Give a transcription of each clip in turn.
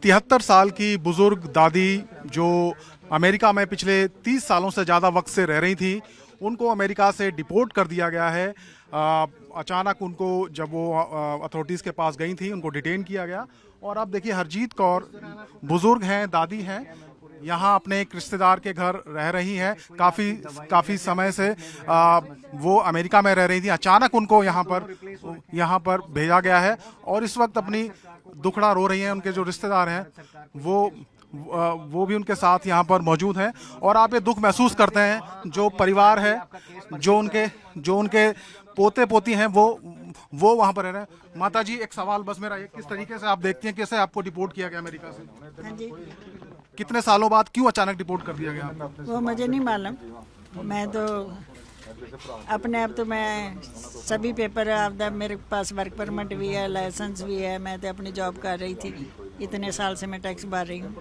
73 साल की बुजुर्ग दादी जो अमेरिका में पिछले 30 सालों से ज़्यादा वक्त से रह रही थी, उनको अमेरिका से डिपोर्ट कर दिया गया है। अचानक उनको जब वो अथॉरिटीज़ के पास गई थी, उनको डिटेन किया गया। और अब देखिए हरजीत कौर बुजुर्ग हैं, दादी हैं, यहाँ अपने एक रिश्तेदार के घर रह रही हैं। काफ़ी समय से वो अमेरिका में रह रही थी। अचानक उनको यहाँ पर भेजा गया है और इस वक्त अपनी दुखड़ा रो रही हैं। उनके जो रिश्तेदार हैं वो भी उनके साथ यहाँ पर मौजूद हैं और आप ये दुख महसूस करते हैं। जो परिवार है, जो उनके पोते पोती हैं, वो वहाँ पर रह रहे हैं। माता जी, एक सवाल बस मेरा, किस तरीके से आप देखती हैं, कैसे आपको डिपोर्ट किया गया अमेरिका से? हाँ जी, कितने सालों बाद क्यों अचानक डिपोर्ट कर दिया गया? वो मुझे नहीं मालूम। मैं तो अपने आप तो मैं सभी पेपर आपदा, मेरे पास वर्क परमिट भी है, लाइसेंस भी है। मैं तो अपनी जॉब कर रही थी, इतने साल से मैं टैक्स भर रही हूँ,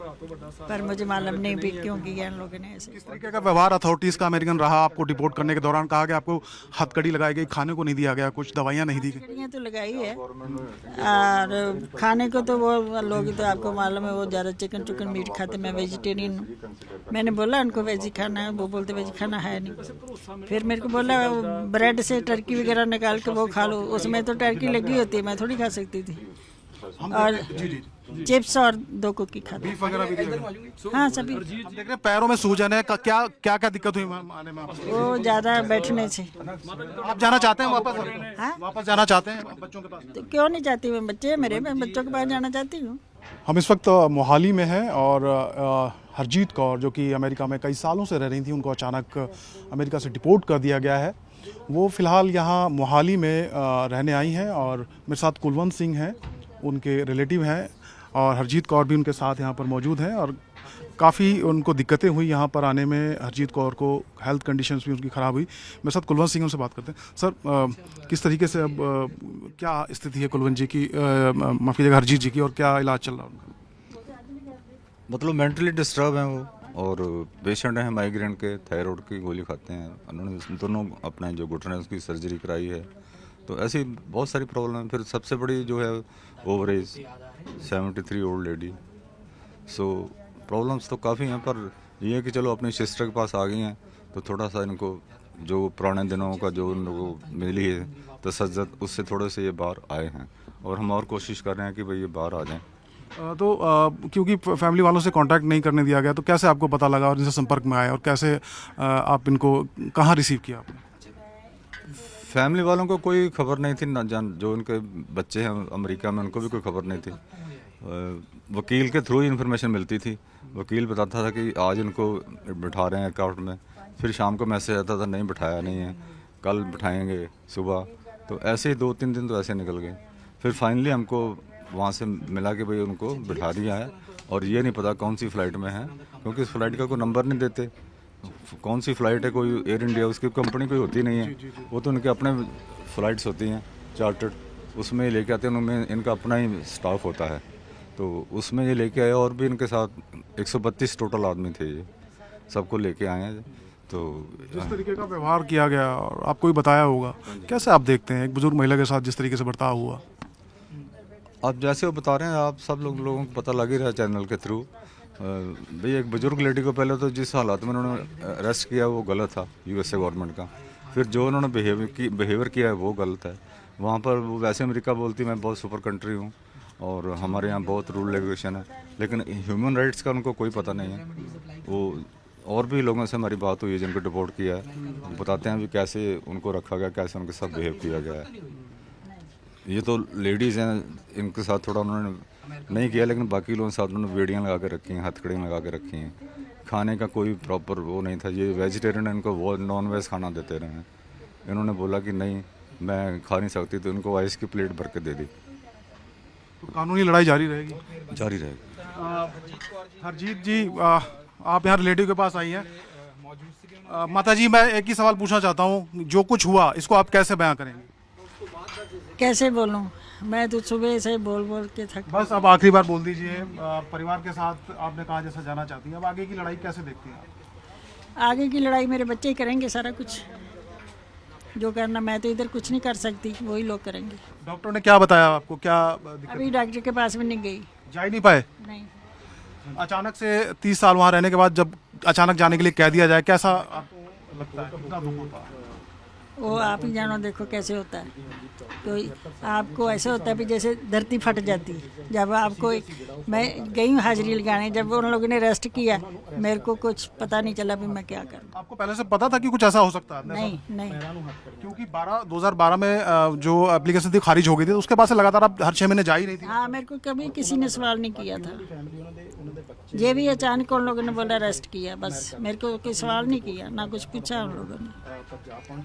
पर मुझे मालूम नहीं भी क्यों किया इन लोगों ने ऐसे। किस तरीके का व्यवहार अथॉरिटीज़ का अमेरिकन रहा आपको डिपोर्ट करने के दौरान? कहा गया आपको हथकड़ी लगाई गई, खाने को नहीं दिया गया, कुछ दवाइयाँ नहीं दी गई? हथकड़ियाँ तो लगाई है और खाने को तो वो लोग तो आपको मालूम है, वो ज़्यादा चिकन मीट खाते। मैं वेजिटेरियन हूँ। मैंने बोला उनको वेजी खाना है, वो बोलते वेजी खाना है नहीं। फिर मेरे को बोला ब्रेड से टर्की वगैरह निकाल के वो खा लो, उसमें तो टर्की लगी होती है, मैं थोड़ी खा सकती थी। और चिप्स और 2 कुकी खाते। बीफ वगैरह भी दिया? हाँ, सभी। हम देख रहे हैं पैरों में सूजन है। क्या क्या क्या दिक्कत हुई आने में आपको? वो ज़्यादा बैठने से। आप जाना चाहते हैं वापस? हाँ? वापस जाना चाहते हैं बच्चों के पास? तो क्यों नहीं चाहती? मैं बच्चे हैं मेरे, मैं बच्चों के पास जाना चाहती हूँ। हम इस वक्त मोहाली में हैं और हरजीत कौर जो कि अमेरिका में कई सालों से रह रही थी, उनको अचानक अमेरिका से डिपोर्ट कर दिया गया है। वो फ़िलहाल यहाँ मोहाली में रहने आई हैं और मेरे साथ कुलवंत सिंह हैं, उनके रिलेटिव हैं, और हरजीत कौर भी उनके साथ यहाँ पर मौजूद हैं। और काफ़ी उनको दिक्कतें हुई यहाँ पर आने में। हरजीत कौर को हेल्थ कंडीशंस भी उनकी ख़राब हुई। मेरे साथ कुलवंत सिंह, उनसे बात करते हैं। सर, किस तरीके से अब क्या स्थिति है कुलवंत जी की, माफ़ कीजिएगा हरजीत जी की, और क्या इलाज चल रहा है उनका? मतलब मेंटली डिस्टर्ब हैं वो, और पेशेंट हैं माइग्रेन के, थायराइड की गोली खाते हैं। उन्होंने दोनों अपने जो घुटने हैं उसकी सर्जरी कराई है। तो ऐसी बहुत सारी प्रॉब्लम है। फिर सबसे बड़ी जो है ओवरेज, 73 ओल्ड लेडी। सो प्रॉब्लम्स तो काफ़ी हैं, पर ये है कि चलो अपनी सिस्टर के पास आ गई हैं तो थोड़ा सा इनको जो पुराने दिनों का जो उन लोगों को मिली है तसज्जुद, उससे थोड़े से ये बाहर आए हैं और हम और कोशिश कर रहे हैं कि भाई ये बाहर आ जाएं। तो क्योंकि फैमिली वालों से कांटेक्ट नहीं करने दिया गया, तो कैसे आपको पता लगा और इनसे संपर्क में आए, और कैसे आप इनको कहाँ रिसीव किया आपने? फैमिली वालों को कोई खबर नहीं थी ना, जो उनके बच्चे हैं अमेरिका में उनको भी कोई खबर नहीं थी। वकील के थ्रू ही इन्फॉर्मेशन मिलती थी। वकील बताता था कि आज इनको बिठा रहे हैं कोर्ट में, फिर शाम को मैसेज आता था नहीं बिठाया नहीं है, कल बिठाएंगे सुबह। तो ऐसे ही 2-3 दिन तो ऐसे निकल गए। फिर फाइनली हमको वहाँ से मिला कि भाई उनको बिठा दिया है, और ये नहीं पता कौन सी फ़्लाइट में है, क्योंकि इस फ्लाइट का कोई नंबर नहीं देते। कौन सी फ़्लाइट है, कोई एयर इंडिया उसकी कंपनी कोई होती नहीं है, वो तो उनके अपने फ़्लाइट्स होती हैं चार्टर्ड, उसमें ये लेके आते हैं। उनमें इनका अपना ही स्टाफ होता है, तो उसमें ये लेके आए। और भी इनके साथ 132 टोटल आदमी थे, ये सबको लेके आए हैं। तो जिस तरीके का व्यवहार किया गया, और आपको भी बताया होगा, कैसे आप देखते हैं एक बुजुर्ग महिला के साथ जिस तरीके से बर्ताव हुआ? आप जैसे वो बता रहे हैं, आप सब लोगों को पता लग ही रहा है चैनल के थ्रू। भाई एक बुजुर्ग लेडी को पहले तो जिस हालात में उन्होंने अरेस्ट किया वो गलत था यूएसए गवर्नमेंट का। फिर जो उन्होंने बिहेवियर किया है वो गलत है। वहाँ पर वो वैसे अमेरिका बोलती मैं बहुत सुपर कंट्री हूँ और हमारे यहाँ बहुत रूल रेगुलेशन है, लेकिन ह्यूमन राइट्स का उनको कोई पता नहीं है। वो और भी लोगों से हमारी बात हुई है जिनको डिपोर्ट किया है, बताते हैं भी कैसे उनको रखा गया, कैसे उनके साथ बिहेव किया गया है। ये तो लेडीज़ हैं, इनके साथ थोड़ा उन्होंने नहीं किया, लेकिन बाकी लोगों के साथ उन्होंने बेड़ियाँ लगा के रखी हैं, हथकड़ियाँ लगा के रखी हैं। खाने का कोई प्रॉपर वो नहीं था। ये वेजिटेरियन है, इनको वो नॉन वेज खाना देते रहे हैं। इन्होंने बोला कि नहीं मैं खा नहीं सकती, तो इनको आइस की प्लेट भर के दे दी। तो कानूनी लड़ाई जारी रहेगी? जारी रहेगी। हरजीत जी, आप यहाँ रिलेटिव के पास आई हैं। माता जी, मैं एक ही सवाल पूछना चाहता हूँ, जो कुछ हुआ इसको आप कैसे बयां करेंगे? कैसे बोलूँ, मैं तो सुबह से बोल के थक। बस अब आखिरी बार बोल दीजिए। परिवार के साथ आपने कहा जैसा जाना चाहती हैं, अब आगे की लड़ाई कैसे देखती हैं आप? आगे की लड़ाई मेरे बच्चे ही करेंगे सारा कुछ, जो करना। मैं तो इधर कुछ नहीं कर सकती, वही लोग करेंगे। डॉक्टर ने क्या बताया आपको, क्या दिक्कत? अभी डॉक्टर के पास भी नहीं गई, जा ही नहीं पाए। नहीं, अचानक से 30 साल वहाँ रहने के बाद जब अचानक जाने के लिए कह दिया जाए, कैसा आपको लगता है, कितना दुख होता है? वो आप ही जानो, देखो कैसे होता है। तो आपको ऐसे होता है भी जैसे धरती फट जाती है। जब आपको मैं गई हूँ हाजिरी लगाने, जब उन लोगों ने अरेस्ट किया, मेरे को कुछ पता नहीं चला भी मैं क्या करूँ। आपको पहले से पता था कि कुछ ऐसा हो सकता है? नहीं नहीं, क्योंकि 2012 में जो एप्लीकेशन थी खारिज हो गई थी, तो उसके बाद से लगातार आप हर 6 महीने जा ही रही थी। हाँ, मेरे को कभी किसी ने सवाल नहीं किया था। ये भी अचानक उन लोगों ने बोला अरेस्ट किया, बस मेरे को कोई सवाल नहीं किया, ना कुछ पूछा उन लोगों ने।